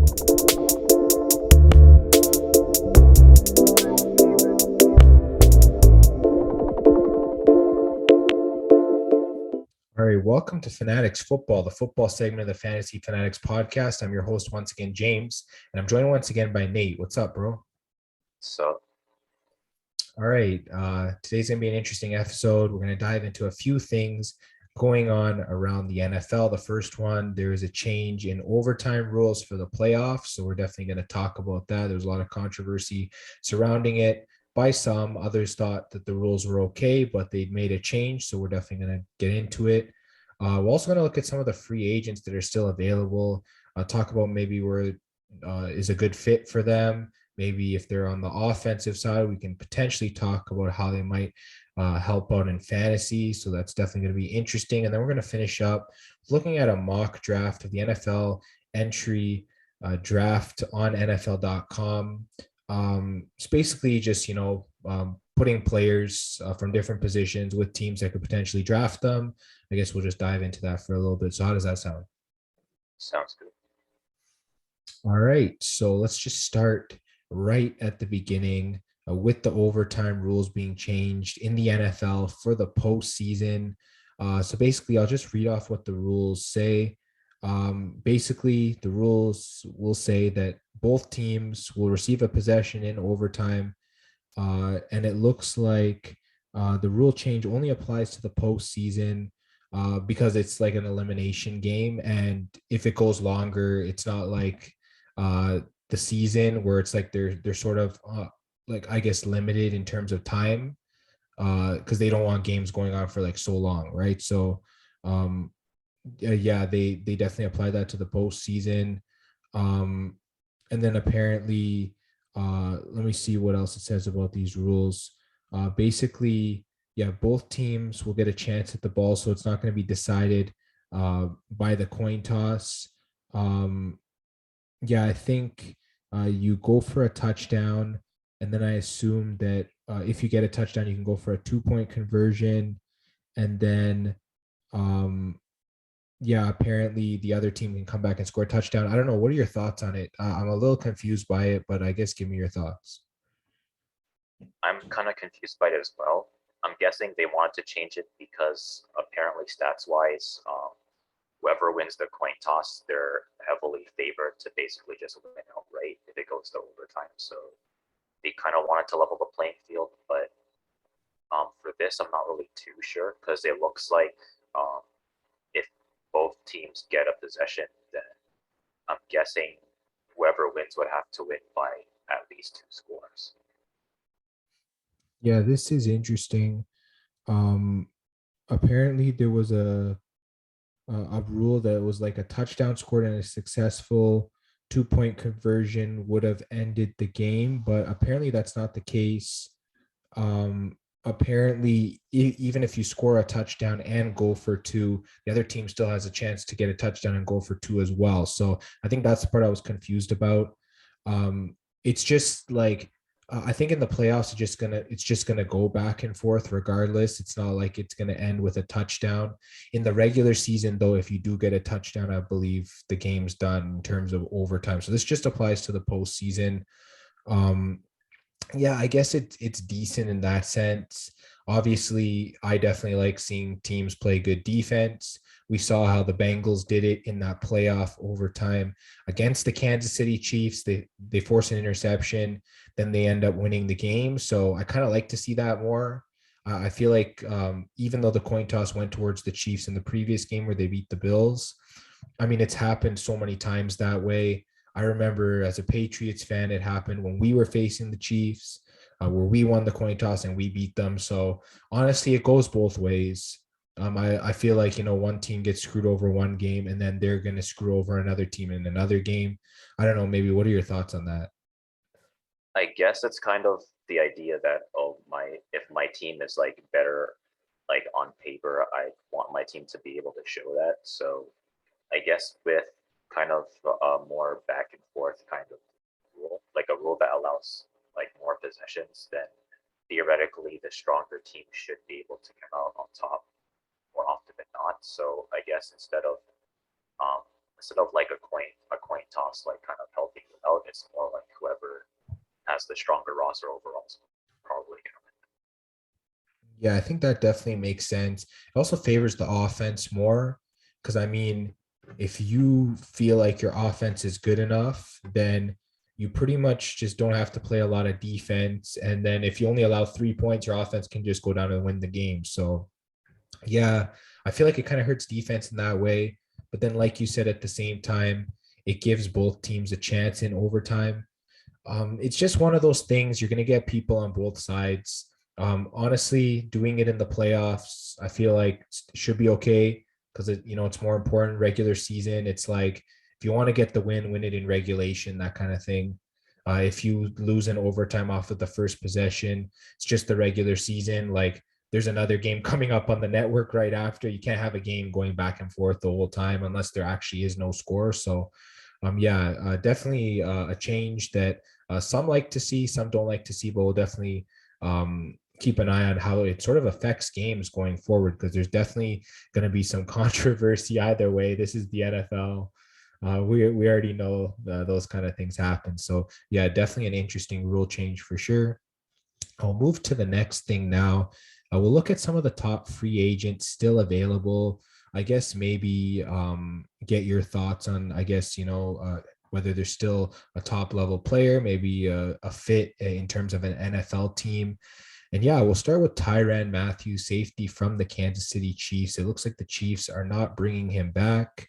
All right, welcome to Fanatics Football, the football segment of the Fantasy Fanatics Podcast. I'm your host once again, James, and I'm joined once again by Nate. What's up, bro? So, All right, today's going to be an interesting episode. We're going to dive into a few things going on around the NFL. The first one, there is a change in overtime rules for the playoffs, so we're definitely going to talk about that. There's a lot of controversy surrounding it. By some, others thought that the rules were okay, but they'd made a change, so we're definitely going to get into it. We're also going to look at some of the free agents that are still available, talk about maybe where is a good fit for them. Maybe if they're on the offensive side, we can potentially talk about how they might help out in fantasy. So that's definitely going to be interesting. And then we're going to finish up looking at a mock draft of the NFL entry draft on NFL.com. It's basically just, putting players from different positions with teams that could potentially draft them. I guess we'll just dive into that for a little bit. So how does that sound? sounds good. All right. So let's just start right at the beginning with the overtime rules being changed in the NFL for the postseason. So basically, I'll just read off what the rules say. Basically, the rules will say that both teams will receive a possession in overtime. And it looks like the rule change only applies to the postseason because it's like an elimination game. And if it goes longer, it's not like the season where it's like they're sort of like, I guess, limited in terms of time because they don't want games going on for like so long, right? So yeah, they definitely apply that to the postseason. And then apparently, let me see what else it says about these rules. Basically, yeah, both teams will get a chance at the ball, so it's not going to be decided by the coin toss. Um, yeah, I think you go for a touchdown, and then I assume that if you get a touchdown, you can go for a 2-point conversion, and then yeah, apparently the other team can come back and score a touchdown. I don't know. What are your thoughts on it? I'm a little confused by it, but I guess give me your thoughts. I'm kind of confused by it as well. I'm guessing they wanted to change it because apparently, stats wise, whoever wins the coin toss, they're heavily favored to basically just win outright if it goes to overtime. So they kind of wanted to level the playing field. But for this, I'm not really too sure because it looks like if both teams get a possession, then I'm guessing whoever wins would have to win by at least 2 scores. Yeah, this is interesting. Um, Apparently there was a rule that was like a touchdown scored and a successful 2-point conversion would have ended the game, but apparently that's not the case. Apparently, even if you score a touchdown and go for two, the other team still has a chance to get a touchdown and go for two as well. So I think that's the part I was confused about. It's just like I think in the playoffs, it's just gonna go back and forth regardless. It's not like it's gonna end with a touchdown. In the regular season, though, if you do get a touchdown, I believe the game's done in terms of overtime. So this just applies to the postseason. Um, yeah, I guess it's decent in that sense. Obviously, I definitely like seeing teams play good defense. We saw how the Bengals did it in that playoff overtime against the Kansas City Chiefs. They force an interception, then they end up winning the game. So I kind of like to see that more. I feel like even though the coin toss went towards the Chiefs in the previous game where they beat the Bills, I mean, it's happened so many times that way. I remember as a Patriots fan, it happened when we were facing the Chiefs, where we won the coin toss and we beat them. So honestly, it goes both ways. I feel like, one team gets screwed over one game and then they're going to screw over another team in another game. I don't know. Maybe what are your thoughts on that? I guess it's kind of the idea that if my team is like better like on paper, I want my team to be able to show that. So I guess with kind of a more back and forth kind of rule, like a rule that allows like more possessions, then theoretically the stronger team should be able to come out on top more often than not. So I guess instead of like a coin toss, like kind of it's more like whoever has the stronger roster overall is probably going to Yeah, I think that definitely makes sense. It also favors the offense more because I mean, if you feel like your offense is good enough, then you pretty much just don't have to play a lot of defense. And then if you only allow 3 points, your offense can just go down and win the game. So yeah, I feel like it kind of hurts defense in that way. But then, like you said, at the same time, it gives both teams a chance in overtime. It's just one of those things. You're going to get people on both sides. Honestly, doing it in the playoffs, I feel like should be okay because it's more important. Regular season, it's like if you want to get the win, win it in regulation, that kind of thing. If you lose in overtime off of the first possession, it's just the regular season. Like there's another game coming up on the network right after. You can't have a game going back and forth the whole time unless there actually is no score. So, yeah, definitely a change that some like to see, some don't like to see, but we'll definitely keep an eye on how it sort of affects games going forward because there's definitely going to be some controversy either way. This is the NFL. We already know those kind of things happen. So yeah, definitely an interesting rule change for sure. I'll move to the next thing now. We'll look at some of the top free agents still available. I guess maybe get your thoughts on, I guess, whether there's still a top level player, maybe a fit in terms of an NFL team. And yeah, we'll start with Tyrann Mathieu, safety from the Kansas City Chiefs. It looks like the Chiefs are not bringing him back.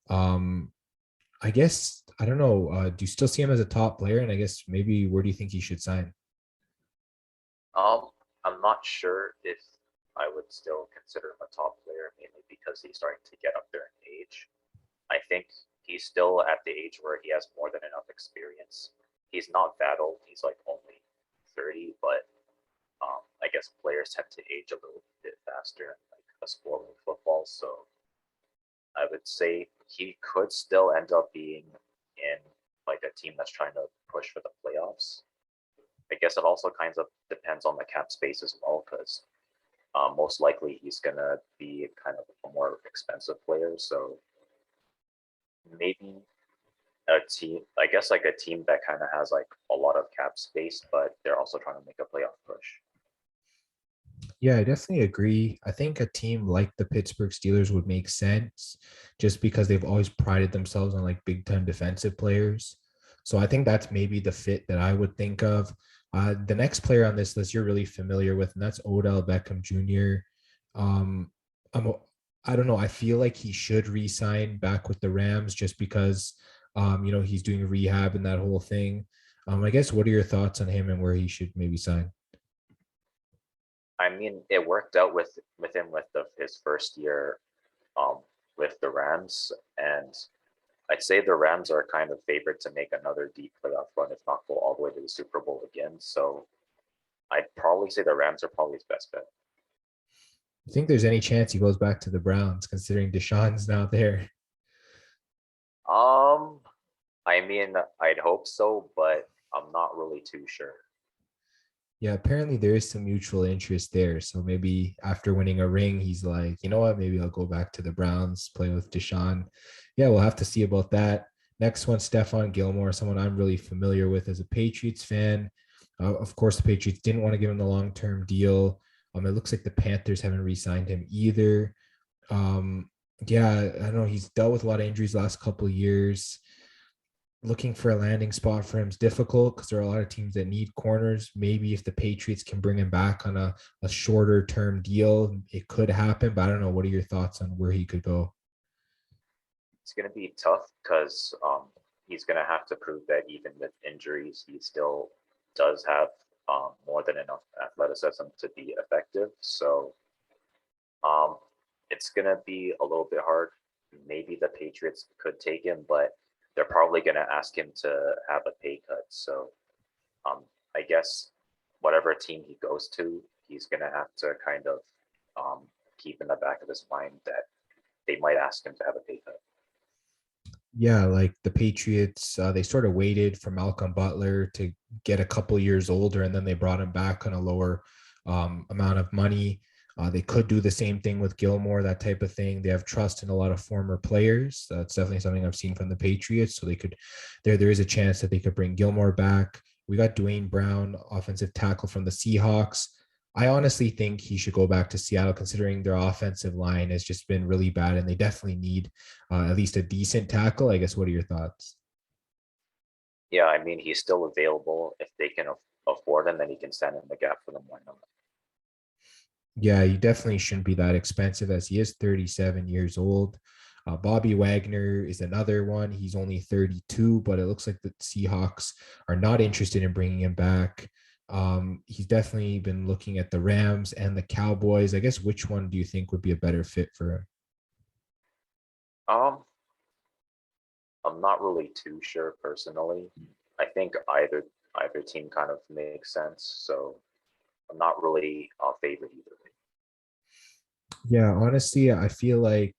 Um, I guess, I don't know. Do you still see him as a top player? And I guess maybe where do you think he should sign? I'm not sure if I would still consider him a top player, mainly because he's starting to get up there in age. I think he's still at the age where he has more than enough experience. He's not that old. He's like only 30, but I guess players tend to age a little bit faster in like a sport like football. So I would say he could still end up being in like a team that's trying to push for the playoffs. I guess it also kind of depends on the cap space as well, because most likely he's gonna be kind of a more expensive player. So maybe a team, I guess like a team that kind of has like a lot of cap space, but they're also trying to make a playoff push. Yeah, I definitely agree. I think a team like the Pittsburgh Steelers would make sense just because they've always prided themselves on like big time defensive players. So I think that's maybe the fit that I would think of. The next player on this list you're really familiar with, and that's Odell Beckham Jr. Um, I'm, I don't know. I feel like he should re-sign back with the Rams just because, he's doing rehab and that whole thing. I guess what are your thoughts on him and where he should maybe sign? I mean, it worked out with him with his first year um, with the Rams, and I'd say the Rams are kind of favored to make another deep playoff run, if not go all the way to the Super Bowl again. So I'd probably say the Rams are probably his best bet. I think there's any chance he goes back to the Browns, considering Deshaun's now there. Um, I mean, I'd hope so, but I'm not really too sure. Yeah, apparently there is some mutual interest there. So maybe after winning a ring, he's like, you know what? Maybe I'll go back to the Browns, play with Deshaun. Yeah, we'll have to see about that. Next one, Stephon Gilmore, someone I'm really familiar with as a Patriots fan. Of course, the Patriots didn't want to give him the long-term deal. It looks like the Panthers haven't re-signed him either. Um, yeah, I don't know. He's dealt with a lot of injuries the last couple of years. Looking for a landing spot for him is difficult because there are a lot of teams that need corners. Maybe if the Patriots can bring him back on a shorter term deal, it could happen. But I don't know. What are your thoughts on where he could go? It's going to be tough because he's going to have to prove that even with injuries, he still does have more than enough athleticism to be effective. So um, it's going to be a little bit hard. Maybe the Patriots could take him, but they're probably going to ask him to have a pay cut. So I guess whatever team he goes to, he's going to have to kind of keep in the back of his mind that they might ask him to have a pay cut. Yeah, like the Patriots, they sort of waited for Malcolm Butler to get a couple years older, and then they brought him back on a lower amount of money. They could do the same thing with Gilmore, that type of thing. They have trust in a lot of former players. That's definitely something I've seen from the Patriots. So they could, there is a chance that they could bring Gilmore back. We got Dwayne Brown, offensive tackle from the Seahawks. I honestly think he should go back to Seattle, considering their offensive line has just been really bad, and they definitely need at least a decent tackle. I guess. What are your thoughts? Yeah, I mean, he's still available. If they can afford him, then he can stand in the gap for them. Why not? Yeah, he definitely shouldn't be that expensive as he is 37 years old. Bobby Wagner is another one. He's only 32, but it looks like the Seahawks are not interested in bringing him back. He's definitely been looking at the Rams and the Cowboys. I guess which one do you think would be a better fit for him? Um, I'm not really too sure personally. I think either team kind of makes sense. So I'm not really favored either way. Yeah, honestly, I feel like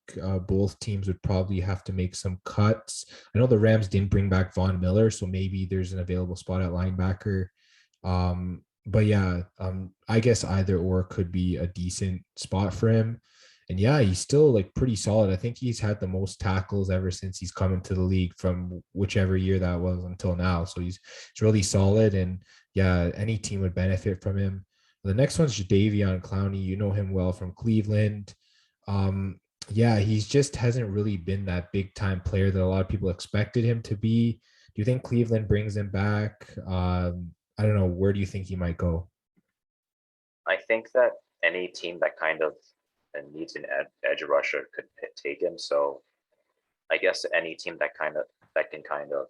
both teams would probably have to make some cuts. I know the Rams didn't bring back Von Miller, so maybe there's an available spot at linebacker. But yeah, I guess either or could be a decent spot for him. And yeah, he's still like pretty solid. I think he's had the most tackles ever since he's come into the league from whichever year that was until now. So he's really solid. And yeah, any team would benefit from him. The next one's Jadeveon Clowney. You know him well from Cleveland. Um, yeah, he's just hasn't really been that big time player that a lot of people expected him to be. Do you think Cleveland brings him back? I don't know. Where do you think he might go? I think that any team that kind of needs an edge rusher could take him. So I guess any team that can kind of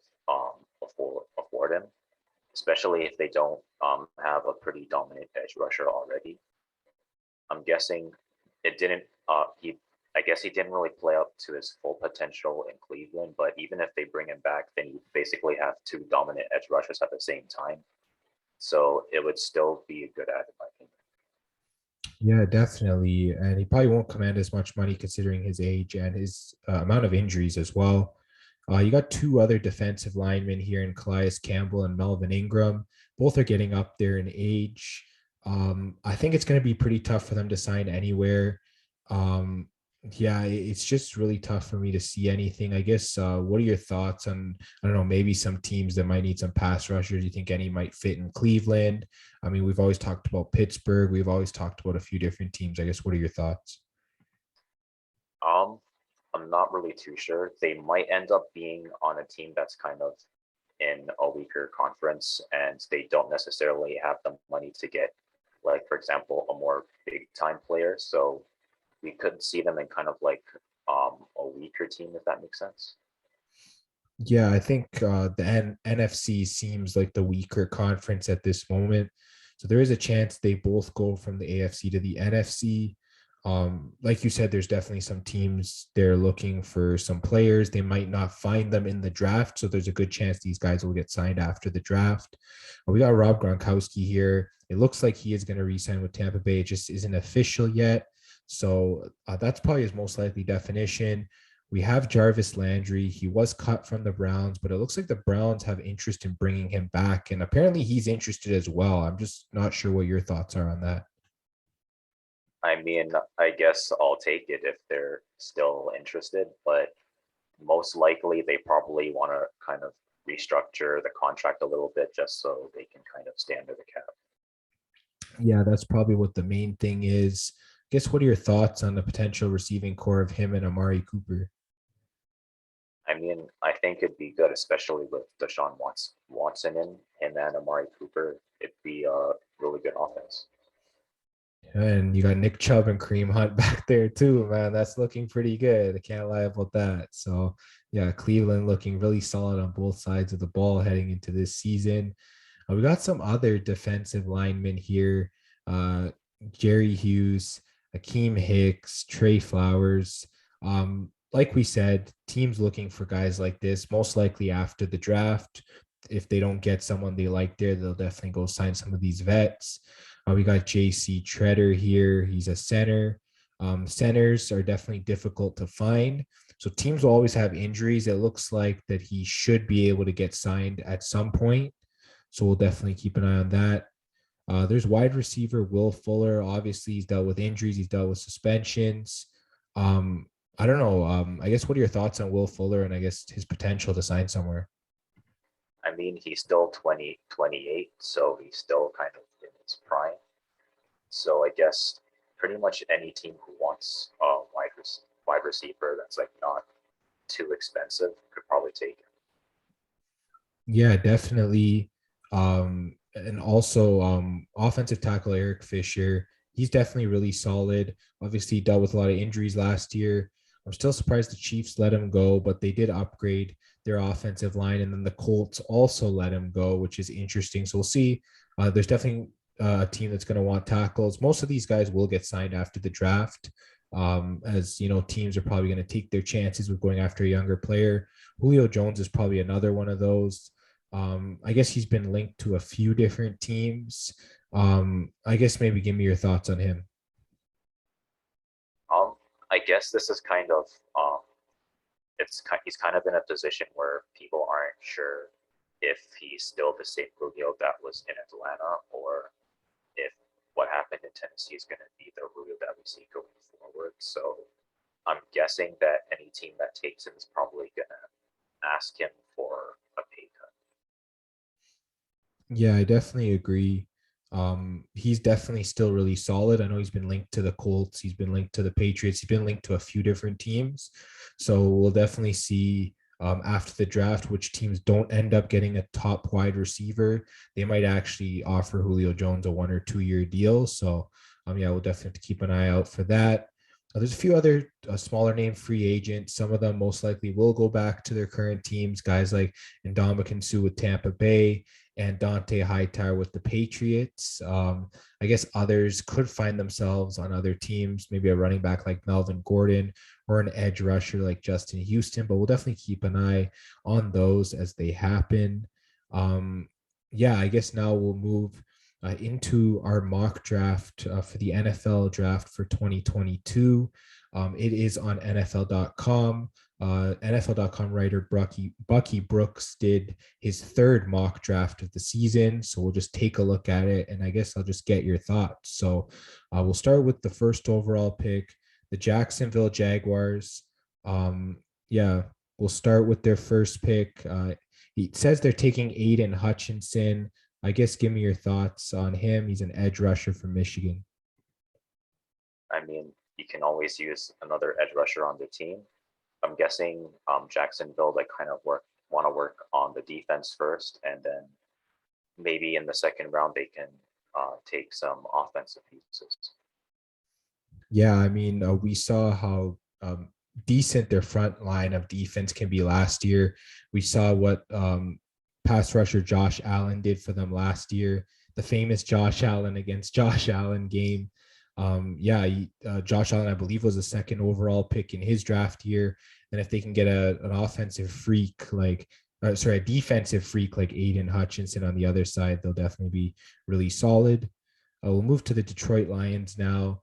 afford him, especially if they don't have a pretty dominant edge rusher already. I'm guessing it didn't. I guess he didn't really play up to his full potential in Cleveland. But even if they bring him back, then you basically have two dominant edge rushers at the same time. So it would still be a good add in my opinion. Yeah, definitely. And he probably won't command as much money considering his age and his amount of injuries as well. You got two other defensive linemen here in Calais Campbell and Melvin Ingram. Both are getting up there in age. I think it's going to be pretty tough for them to sign anywhere. Um, yeah, it's just really tough for me to see anything. I guess, what are your thoughts on, I don't know, maybe some teams that might need some pass rushers? Do you think any might fit in Cleveland? I mean, we've always talked about Pittsburgh. We've always talked about a few different teams. I guess, what are your thoughts? Um, I'm not really too sure. They might end up being on a team that's kind of in a weaker conference, and they don't necessarily have the money to get, like for example, a more big time player. So we could see them in kind of like a weaker team, if that makes sense. Yeah, I think the NFC seems like the weaker conference at this moment. So there is a chance they both go from the AFC to the NFC. Like you said, there's definitely some teams they're looking for some players. They might not find them in the draft. So there's a good chance these guys will get signed after the draft. We got Rob Gronkowski here. It looks like he is going to re-sign with Tampa Bay. It just isn't official yet. So that's probably his most likely definition. We have Jarvis Landry. He was cut from the Browns, but it looks like the Browns have interest in bringing him back. And apparently he's interested as well. I'm just not sure what your thoughts are on that. I mean, I guess I'll take it if they're still interested, but most likely they probably want to kind of restructure the contract a little bit just so they can kind of stay under the cap. Yeah, that's probably what the main thing is. I guess, what are your thoughts on the potential receiving core of him and Amari Cooper? I mean, I think it'd be good, especially with Deshaun Watson in him and Amari Cooper. It'd be a really good offense. And you got Nick Chubb and Kareem Hunt back there too, man. That's looking pretty good. I can't lie about that. So yeah, Cleveland looking really solid on both sides of the ball heading into this season. We got some other defensive linemen here. Uh, Jerry Hughes, Akeem Hicks, Trey Flowers. Like we said, teams looking for guys like this, most likely after the draft. If they don't get someone they like there, they'll definitely go sign some of these vets. We got JC Treader here. He's a center. Centers are definitely difficult to find. So teams will always have injuries. It looks like that he should be able to get signed at some point. So we'll definitely keep an eye on that. There's wide receiver Will Fuller. Obviously, he's dealt with injuries. He's dealt with suspensions. Um, I don't know. I guess what are your thoughts on Will Fuller and I guess his potential to sign somewhere? I mean, he's still 28, so he's still kind of in his prime. So I guess pretty much any team who wants a wide receiver that's like not too expensive could probably take it. Yeah, definitely. And also offensive tackle Eric Fisher. He's definitely really solid. Obviously, he dealt with a lot of injuries last year. I'm still surprised the Chiefs let him go, but they did upgrade their offensive line, and then the Colts also let him go, which is interesting. So we'll see. There's definitely a team that's going to want tackles. Most of these guys will get signed after the draft, as you know, teams are probably going to take their chances with going after a younger player. Julio Jones is probably another one of those. I guess he's been linked to a few different teams. I guess maybe give me your thoughts on him. Um, I guess this is kind of he's kind of in a position where people aren't sure if he's still the same Julio that was in Atlanta, or if what happened in Tennessee is going to be the Julio that we see going forward. So I'm guessing that any team that takes him is probably going to ask him for a pay cut. Yeah, I definitely agree. He's definitely still really solid. I know he's been linked to the Colts, he's been linked to the Patriots, he's been linked to a few different teams. So we'll definitely see after the draft which teams don't end up getting a top wide receiver. They might actually offer Julio Jones a 1 or 2 year deal. So yeah, we'll definitely have to keep an eye out for that. There's a few other smaller name free agents. Some of them most likely will go back to their current teams. Guys like Ndamukong Suh with Tampa Bay and Dante Hightower with the Patriots. I guess others could find themselves on other teams, maybe a running back like Melvin Gordon or an edge rusher like Justin Houston, but we'll definitely keep an eye on those as they happen. Yeah, I guess now we'll move into our mock draft for the NFL draft for 2022. It is on NFL.com. NFL.com writer Bucky Brooks did his third mock draft of the season. So we'll just take a look at it, and I guess I'll just get your thoughts. So we'll start with the first overall pick, the Jacksonville Jaguars. Yeah, we'll start with their first pick. He says they're taking Aiden Hutchinson. I guess give me your thoughts on him. He's an edge rusher from Michigan. I mean, you can always use another edge rusher on the team. I'm guessing Jacksonville like kind of want to work on the defense first, and then maybe in the second round they can take some offensive pieces. Yeah, I mean, we saw how decent their front line of defense can be last year. We saw what pass rusher Josh Allen did for them last year, the famous Josh Allen against Josh Allen game. Josh Allen, I believe, was the second overall pick in his draft year. And if they can get an offensive freak a defensive freak like Aiden Hutchinson on the other side, they'll definitely be really solid. We'll move to the Detroit Lions now.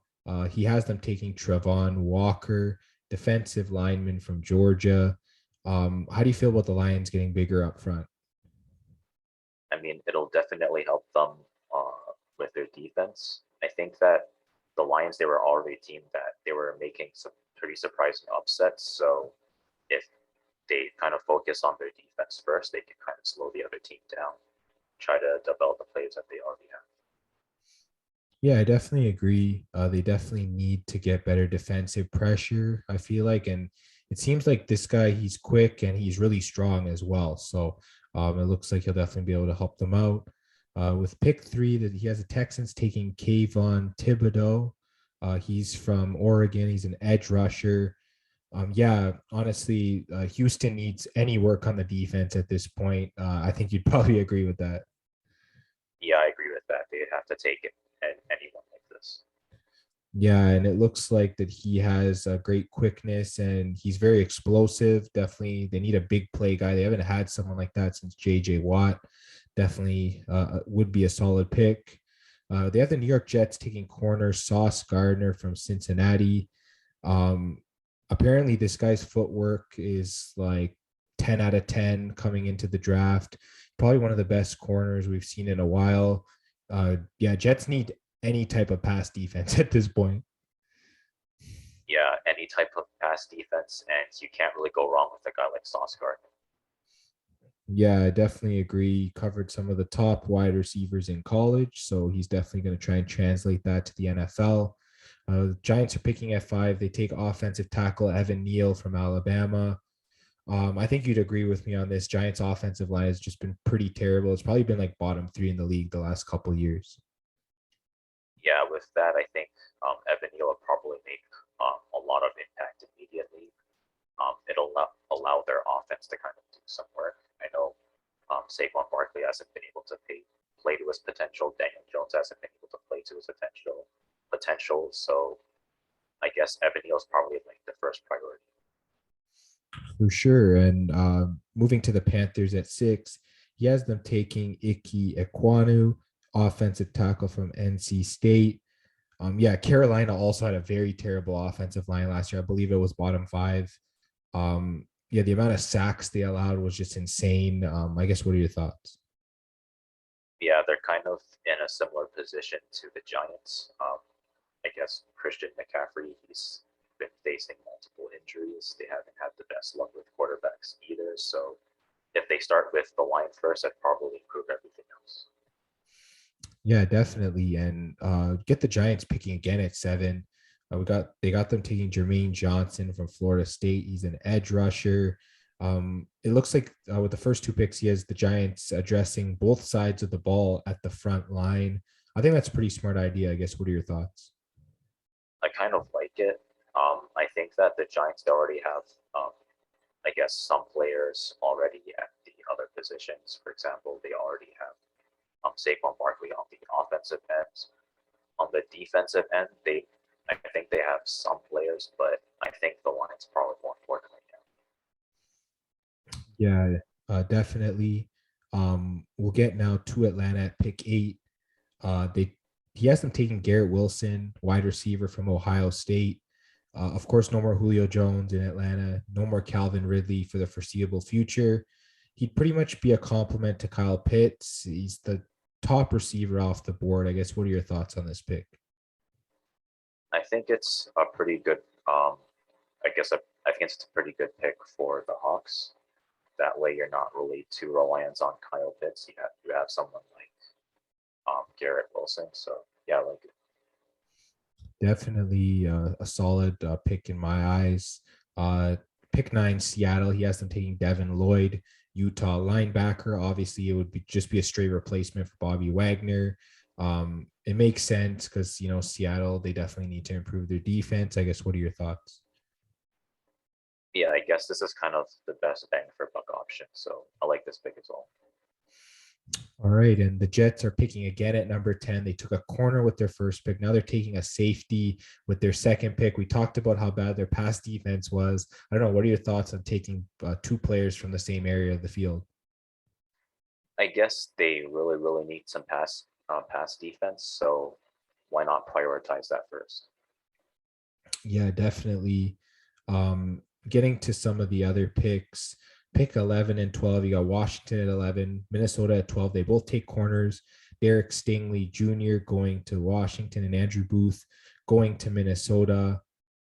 He has them taking Travon Walker, defensive lineman from Georgia. How do you feel about the Lions getting bigger up front? I mean, it'll definitely help them with their defense. I think that the Lions, they were already a team that they were making some pretty surprising upsets. So if they kind of focus on their defense first, they can kind of slow the other team down, try to develop the plays that they already have. Yeah, I definitely agree. They definitely need to get better defensive pressure, I feel like. And it seems like this guy, he's quick and he's really strong as well. So it looks like he'll definitely be able to help them out. With pick 3, that he has the Texans taking Kayvon Thibodeau. He's from Oregon. He's an edge rusher. Yeah, honestly, Houston needs any work on the defense at this point. I think you'd probably agree with that. Yeah, I agree with that. They'd have to take it and anyone like this. Yeah, and it looks like that he has a great quickness and he's very explosive. Definitely, they need a big play guy. They haven't had someone like that since J.J. Watt. Definitely would be a solid pick. They have the New York Jets taking corner Sauce Gardner from Cincinnati. Um, Apparently, this guy's footwork is like 10 out of 10 coming into the draft. Probably one of the best corners we've seen in a while. Yeah, Jets need any type of pass defense at this point. Yeah, any type of pass defense, and you can't really go wrong with a guy like Sauce Gardner. Yeah, I definitely agree. Covered some of the top wide receivers in college, so he's definitely going to try and translate that to the NFL. The Giants are picking at 5. They take offensive tackle Evan Neal from Alabama. I think you'd agree with me on this. Giants' offensive line has just been pretty terrible. It's probably been like bottom 3 in the league the last couple of years. Yeah, with that, I think Evan Neal will probably make a lot of impact immediately. It'll allow their offense to kind of do some work. I know Saquon Barkley hasn't been able to play to his potential. Daniel Jones hasn't been able to play to his potential. So I guess Evan Neal is probably like the first priority. For sure. And moving to the Panthers at 6, he has them taking Ike Ekwonu, offensive tackle from NC State. Yeah, Carolina also had a very terrible offensive line last year. I believe it was bottom 5. Yeah, the amount of sacks they allowed was just insane. I guess, what are your thoughts? Yeah, they're kind of in a similar position to the Giants. I guess Christian McCaffrey, he's been facing multiple injuries. They haven't had the best luck with quarterbacks either. So if they start with the line first, I'd probably improve everything else. Yeah, definitely. And get the Giants picking again at 7. They got them taking Jermaine Johnson from Florida State. He's an edge rusher. It looks like with the first 2 picks, he has the Giants addressing both sides of the ball at the front line. I think that's a pretty smart idea. I guess. What are your thoughts? I kind of like it. I think that the Giants already have, I guess, some players already at the other positions. For example, they already have Saquon Barkley on the offensive end. On the defensive end, I think they have some players, but I think the line's probably more important right now. Yeah, definitely. We'll get now to Atlanta at pick 8. They He has them taking Garrett Wilson, wide receiver from Ohio State. Of course, no more Julio Jones in Atlanta, no more Calvin Ridley for the foreseeable future. He'd pretty much be a compliment to Kyle Pitts. He's the top receiver off the board. I guess, what are your thoughts on this pick? I think it's a pretty good. I think it's a pretty good pick for the Hawks. That way, you're not really too reliant on Kyle Pitts. You have someone like Garrett Wilson. So yeah, I like it. Definitely a solid pick in my eyes. Pick 9, Seattle. He has them taking Devin Lloyd, Utah linebacker. Obviously, it would just be a straight replacement for Bobby Wagner. It makes sense because Seattle, they definitely need to improve their defense. I guess, what are your thoughts? Yeah, I guess this is kind of the best bang for buck option. So I like this pick as well. All right, and the Jets are picking again at number 10. They took a corner with their first pick. Now they're taking a safety with their second pick. We talked about how bad their pass defense was. I don't know. What are your thoughts on taking 2 players from the same area of the field? I guess they really, really need some pass defense. So why not prioritize that first? Yeah, definitely. Getting to some of the other picks, pick 11 and 12, you got Washington at 11, Minnesota at 12. They both take corners. Derek Stingley Jr. going to Washington and Andrew Booth going to Minnesota.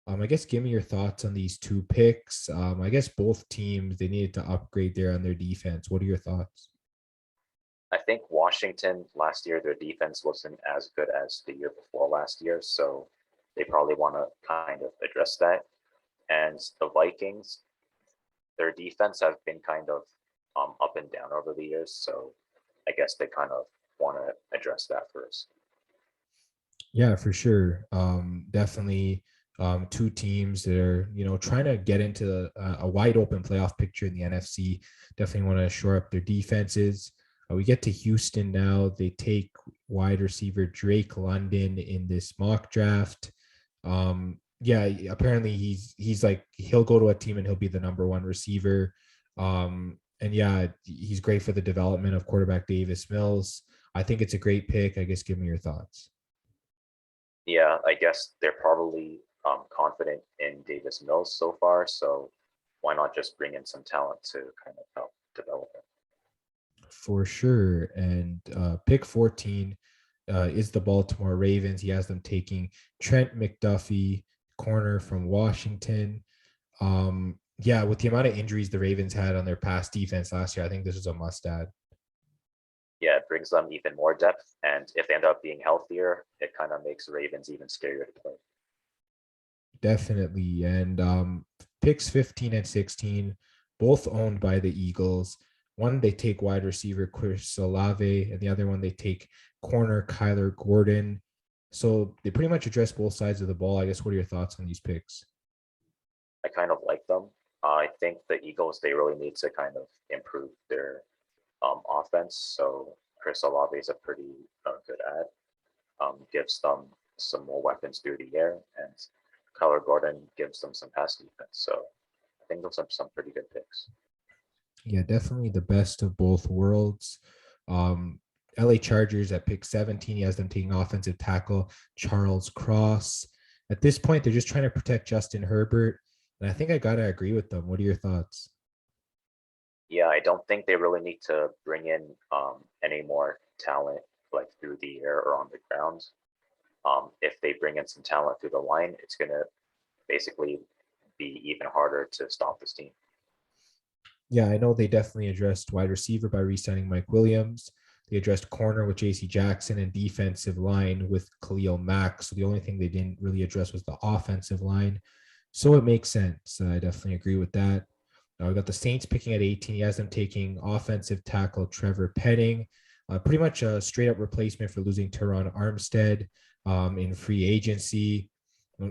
I guess give me your thoughts on these 2 picks. I guess both teams, they needed to upgrade there on their defense. What are your thoughts? I think Washington last year, their defense wasn't as good as the year before last year. So they probably want to kind of address that. And the Vikings, their defense have been kind of up and down over the years. So I guess they kind of want to address that first. Yeah, for sure. Definitely 2 teams that are, trying to get into a wide open playoff picture in the NFC. Definitely want to shore up their defenses. We get to Houston now. They take wide receiver Drake London in this mock draft. Yeah, apparently he's like, he'll go to a team and he'll be the number 1 receiver. And yeah, he's great for the development of quarterback Davis Mills. I think it's a great pick. I guess give me your thoughts. Yeah, I guess they're probably confident in Davis Mills so far. So why not just bring in some talent to kind of help develop it? For sure. And pick 14, is the Baltimore Ravens. He has them taking Trent McDuffie, corner from Washington. Yeah, with the amount of injuries the Ravens had on their pass defense last year, I think this is a must add. Yeah, it brings them even more depth, and if they end up being healthier, it kind of makes Ravens even scarier to play. Definitely. And picks 15 and 16, both owned by the Eagles. One, they take wide receiver Chris Olave, and the other one, they take corner Kyler Gordon. So they pretty much address both sides of the ball. I guess, what are your thoughts on these picks? I kind of like them. I think the Eagles, they really need to kind of improve their offense. So Chris Olave is a pretty good ad. Gives them some more weapons through the air, and Kyler Gordon gives them some pass defense. So I think those are some pretty good picks. Yeah, definitely the best of both worlds. Um, LA Chargers at pick 17, he has them taking offensive tackle Charles Cross. At this point, they're just trying to protect Justin Herbert. And I think I got to agree with them. What are your thoughts? Yeah, I don't think they really need to bring in any more talent like through the air or on the ground. If they bring in some talent through the line, it's going to basically be even harder to stop this team. Yeah, I know they definitely addressed wide receiver by re-signing Mike Williams. They addressed corner with J.C. Jackson and defensive line with Khalil Mack. So the only thing they didn't really address was the offensive line. So it makes sense. I definitely agree with that. We got the Saints picking at 18. He has them taking offensive tackle Trevor Penning, pretty much a straight up replacement for losing Teron Armstead in free agency.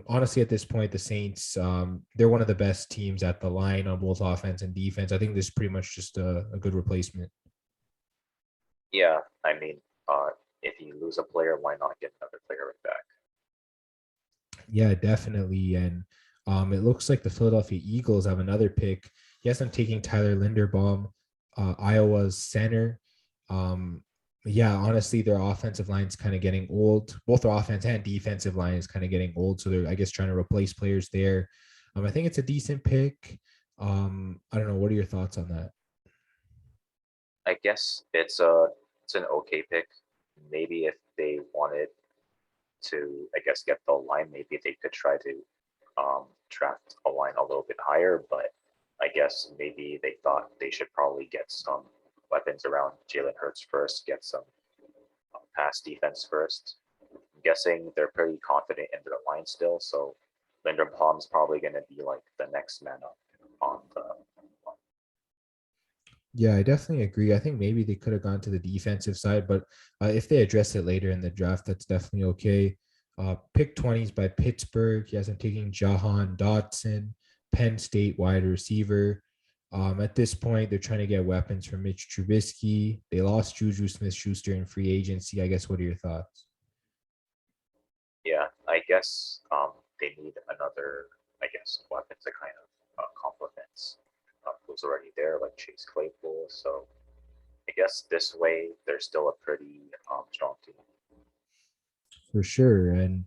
Honestly, at this point, the Saints, they're one of the best teams at the line on both offense and defense. I think this is pretty much just a good replacement. Yeah, I mean, if you lose a player, why not get another player right back? Yeah, definitely. And it looks like the Philadelphia Eagles have another pick. Yes, I'm taking Tyler Linderbaum, Iowa's center. Um, yeah, honestly, their offensive line is kind of getting old. Both their offense and defensive line is kind of getting old. So they're, I guess, trying to replace players there. I think it's a decent pick. I don't know. What are your thoughts on that? I guess it's an okay pick. Maybe if they wanted to, I guess, get the line, maybe they could try to draft a line a little bit higher. But I guess maybe they thought they should probably get some weapons around Jalen Hurts first, get some pass defense first. I'm guessing they're pretty confident in their line still, so Linderbaum's probably going to be like the next man up on the line. Yeah, I definitely agree. I think maybe they could have gone to the defensive side, but if they address it later in the draft, that's definitely okay. Pick 20s by Pittsburgh. Yes, I'm taking Jahan Dotson, Penn State wide receiver. At this point, they're trying to get weapons from Mitch Trubisky. They lost Juju Smith-Schuster in free agency. I guess, what are your thoughts? Yeah, I guess they need another, I guess, weapon to kind of complement who's already there, like Chase Claypool. So I guess this way they're still a pretty strong team. For sure. And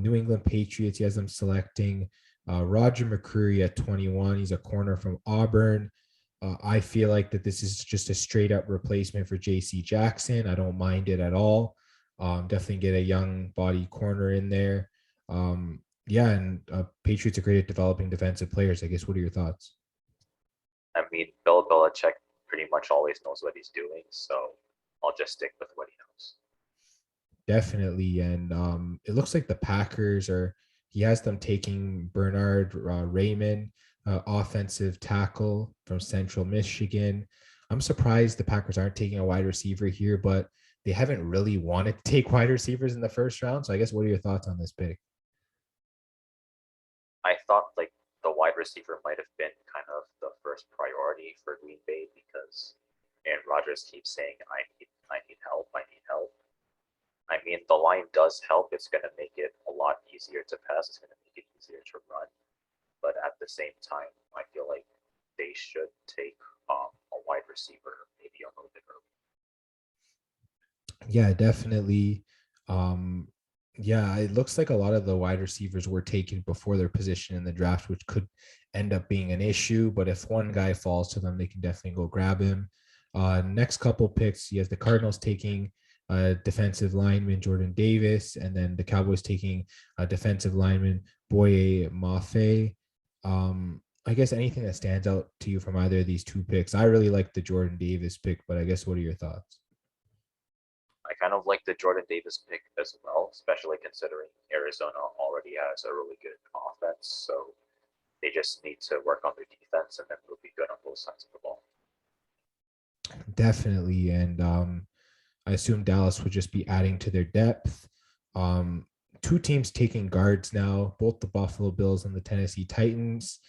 New England Patriots, he has them selecting Roger McCreary at 21. He's a corner from Auburn. I feel like that this is just a straight up replacement for J.C. Jackson. I don't mind it at all. Definitely get a young body corner in there. Yeah, and Patriots are great at developing defensive players. I guess, what are your thoughts? I mean, Bill Belichick pretty much always knows what he's doing, so I'll just stick with what he knows. Definitely. And it looks like the Packers are, he has them taking Bernard Raymond, offensive tackle from Central Michigan. I'm surprised the Packers aren't taking a wide receiver here, but they haven't really wanted to take wide receivers in the first round. So I guess, what are your thoughts on this pick? I thought like the wide receiver might have been kind of the first priority for Green Bay because Aaron Rodgers keeps saying, I need help, I need help. I mean, the line does help. It's going to make it a lot easier to pass. It's going to make it easier to run. But at the same time, I feel like they should take a wide receiver maybe a little bit early. Yeah, definitely. Um, yeah, it looks like a lot of the wide receivers were taken before their position in the draft, which could end up being an issue. But if one guy falls to them, they can definitely go grab him. Next couple picks, he has the Cardinals taking defensive lineman Jordan Davis, and then the Cowboys taking a defensive lineman Boye Mafe. I guess anything that stands out to you from either of these two picks? I really like the Jordan Davis pick, but I guess what are your thoughts? I kind of like the Jordan Davis pick as well, especially considering Arizona already has a really good offense. So they just need to work on their defense, and then they'll be good on both sides of the ball. Definitely, and I assume Dallas would just be adding to their depth. Um, Two teams taking guards now, both the Buffalo Bills and the Tennessee Titans.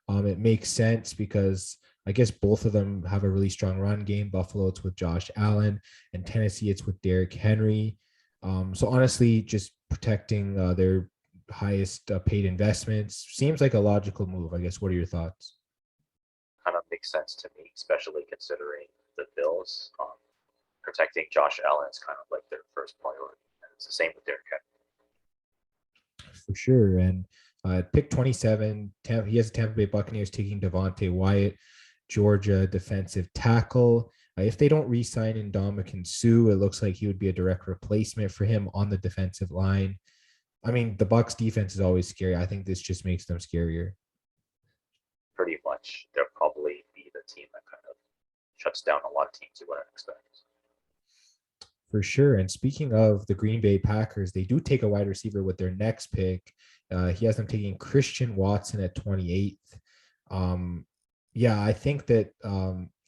It makes sense because I guess both of them have a really strong run game. Buffalo, it's with Josh Allen, and Tennessee, it's with Derrick Henry. So honestly, just protecting their highest paid investments seems like a logical move. I guess. What are your thoughts? Kind of makes sense to me, especially considering the Bills. Protecting Josh Allen is kind of like their first priority, and it's the same with Derrick Henry. For sure. And pick 27, he has the Tampa Bay Buccaneers taking Devontae Wyatt, Georgia defensive tackle. If they don't re-sign Ndamukong Suh, it looks like he would be a direct replacement for him on the defensive line. I mean, the Bucs defense is always scary. I think this just makes them scarier. Pretty much, they'll probably be the team that kind of shuts down a lot of teams you wouldn't expect. For sure. And speaking of the Green Bay Packers, they do take a wide receiver with their next pick. He has them taking Christian Watson at 28th. Yeah, I think that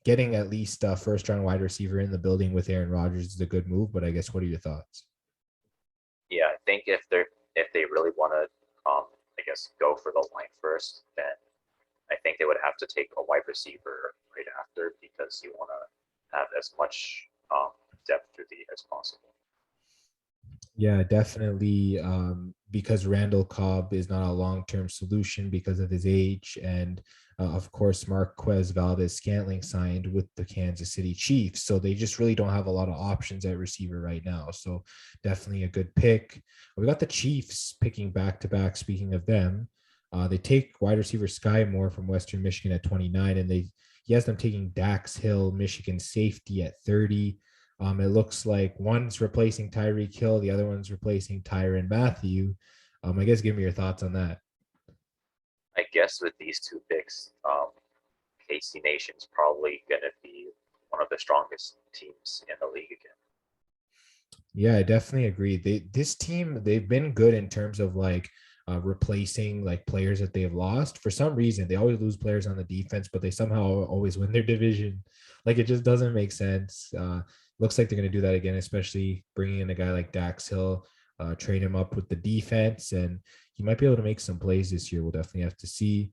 getting at least a first-round wide receiver in the building with Aaron Rodgers is a good move. But I guess what are your thoughts? Yeah, I think if they really want to, I guess, go for the line first, then I think they would have to take a wide receiver right after because you want to have as much depth through the as possible. Yeah, definitely. Because Randall Cobb is not a long-term solution because of his age, and of course Marquez Valdez-Scantling signed with the Kansas City Chiefs, so they just really don't have a lot of options at receiver right now. So definitely a good pick. We got the Chiefs picking back to back. Speaking of them, they take wide receiver Sky Moore from Western Michigan at 29, and he has them taking Dax Hill, Michigan safety, at 30. It looks like one's replacing Tyreek Hill, the other one's replacing Tyrann Mathieu. I guess give me your thoughts on that. I guess with these two picks, KC Nation's probably going to be one of the strongest teams in the league again. Yeah, I definitely agree. This team, they've been good in terms of like replacing like players that they've lost. For some reason, they always lose players on the defense, but they somehow always win their division. Like it just doesn't make sense. Looks like they're going to do that again, especially bringing in a guy like Dax Hill, train him up with the defense, and he might be able to make some plays this year. We'll definitely have to see.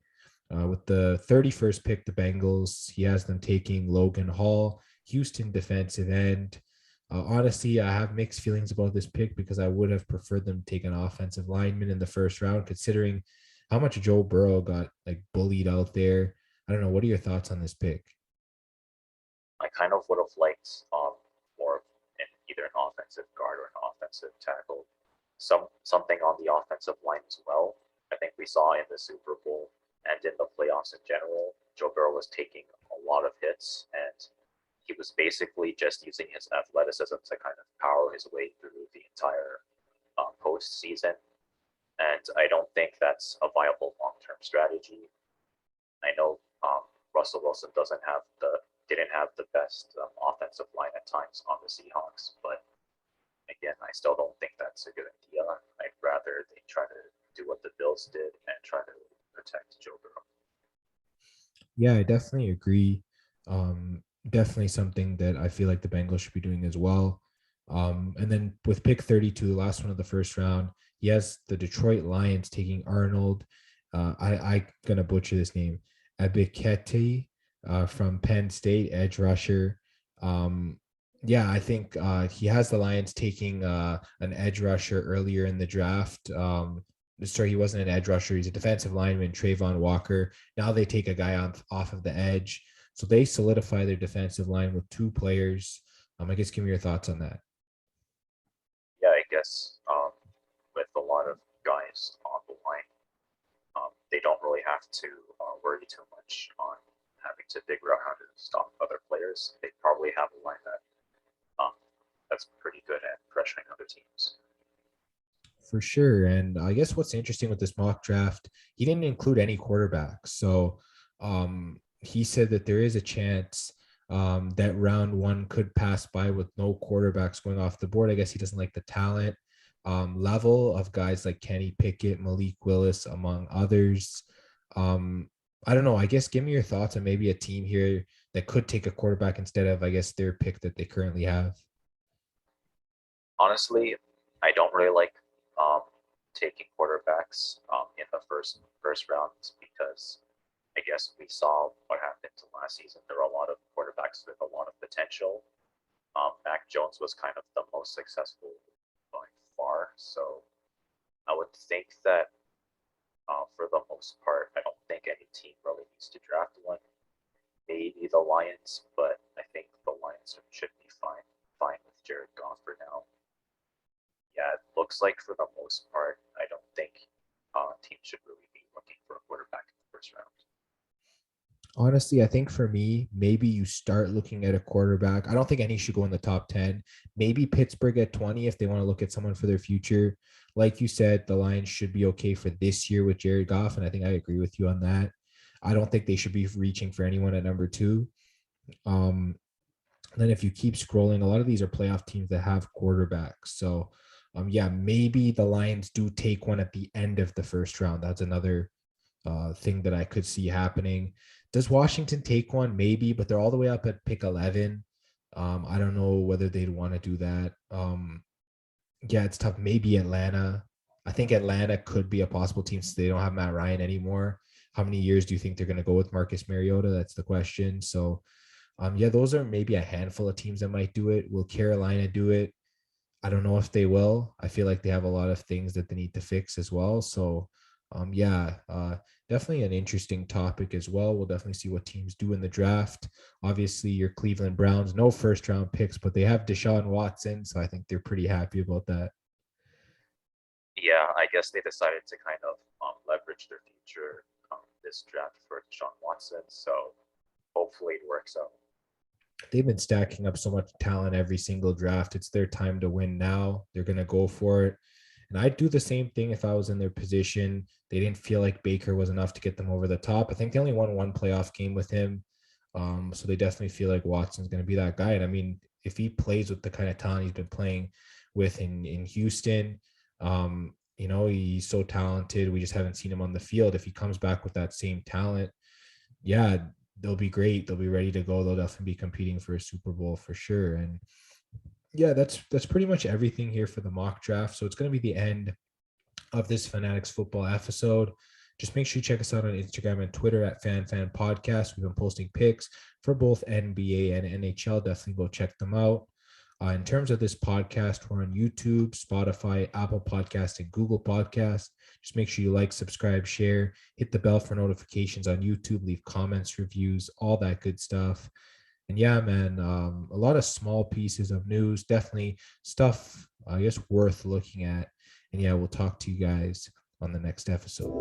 With the 31st pick, the Bengals, he has them taking Logan Hall, Houston defensive end. Honestly, I have mixed feelings about this pick because I would have preferred them to take an offensive lineman in the first round, considering how much Joe Burrow got like bullied out there. I don't know. What are your thoughts on this pick? I kind of would have liked more of either an offensive guard or an offensive tackle, something on the offensive line as well. I think we saw in the Super Bowl and in the playoffs in general, Joe Burrow was taking a lot of hits, and he was basically just using his athleticism to kind of power his way through the entire postseason. And I don't think that's a viable long-term strategy. I know Russell Wilson didn't have the best offensive line at times on the Seahawks, but again, I still don't think that's a good idea. I'd rather they try to do what the Bills did and try to protect Joe Burrow. Yeah, I definitely agree. Definitely something that I feel like the Bengals should be doing as well. And then with pick 32, the last one of the first round, he has the Detroit Lions taking Arnold. I'm gonna butcher this name, Abiketi, from Penn State, edge rusher. Yeah, I think he has the Lions taking an edge rusher earlier in the draft. Sorry, he wasn't an edge rusher. He's a defensive lineman, Trayvon Walker. Now they take a guy off of the edge. So they solidify their defensive line with two players. I guess give me your thoughts on that. Yeah, I guess with a lot of guys on the line, they don't really have to worry too much on having to figure out how to stop other players. They probably have a line that's pretty good pressuring other teams. For sure. And I guess what's interesting with this mock draft, he didn't include any quarterbacks. So he said that there is a chance that round one could pass by with no quarterbacks going off the board. I guess he doesn't like the talent level of guys like Kenny Pickett, Malik Willis, among others. I don't know. I guess give me your thoughts on maybe a team here that could take a quarterback instead of, I guess, their pick that they currently have. Honestly, I don't really like taking quarterbacks in the first round because I guess we saw what happened last season. There were a lot of quarterbacks with a lot of potential. Mac Jones was kind of the most successful by far, so I would think that for the most part, I don't think any team really needs to draft one. Maybe the Lions, but I think the Lions should be fine with Jared Goff for now. Yeah, it looks like for the most part, I don't think teams should really be looking for a quarterback in the first round. Honestly, I think for me, maybe you start looking at a quarterback. I don't think any should go in the top 10. Maybe Pittsburgh at 20 if they want to look at someone for their future. Like you said, the Lions should be okay for this year with Jared Goff, and I think I agree with you on that. I don't think they should be reaching for anyone at number 2. Then if you keep scrolling, a lot of these are playoff teams that have quarterbacks. So, yeah, maybe the Lions do take one at the end of the first round. That's another thing that I could see happening. Does Washington take one? Maybe, but they're all the way up at pick 11. I don't know whether they'd want to do that. Yeah, it's tough. Maybe Atlanta. I think Atlanta could be a possible team since they don't have Matt Ryan anymore. How many years do you think they're going to go with Marcus Mariota? That's the question. So, yeah, those are maybe a handful of teams that might do it. Will Carolina do it? I don't know if they will. I feel like they have a lot of things that they need to fix as well. So, yeah, definitely an interesting topic as well. We'll definitely see what teams do in the draft. Obviously, your Cleveland Browns, no first round picks, but they have Deshaun Watson. So I think they're pretty happy about that. Yeah, I guess they decided to kind of leverage their future this draft for Deshaun Watson. So hopefully it works out. They've been stacking up so much talent every single draft. It's their time to win now. They're going to go for it. And I'd do the same thing if I was in their position. They didn't feel like Baker was enough to get them over the top. I think they only won one playoff game with him. So they definitely feel like Watson's going to be that guy. And I mean, if he plays with the kind of talent he's been playing with in Houston, he's so talented. We just haven't seen him on the field. If he comes back with that same talent, yeah, they'll be great. They'll be ready to go. They'll definitely be competing for a Super Bowl for sure. And yeah, that's pretty much everything here for the mock draft. So it's going to be the end of this Fanatics football episode. Just make sure you check us out on Instagram and Twitter at Fan Podcast. We've been posting picks for both NBA and NHL. Definitely go check them out. In terms of this podcast, we're on YouTube, Spotify, Apple Podcast, and Google Podcast. Just make sure you like, subscribe, share, hit the bell for notifications on YouTube, leave comments, reviews, all that good stuff. And yeah, man, a lot of small pieces of news, definitely stuff, I guess, worth looking at. And yeah, we'll talk to you guys on the next episode.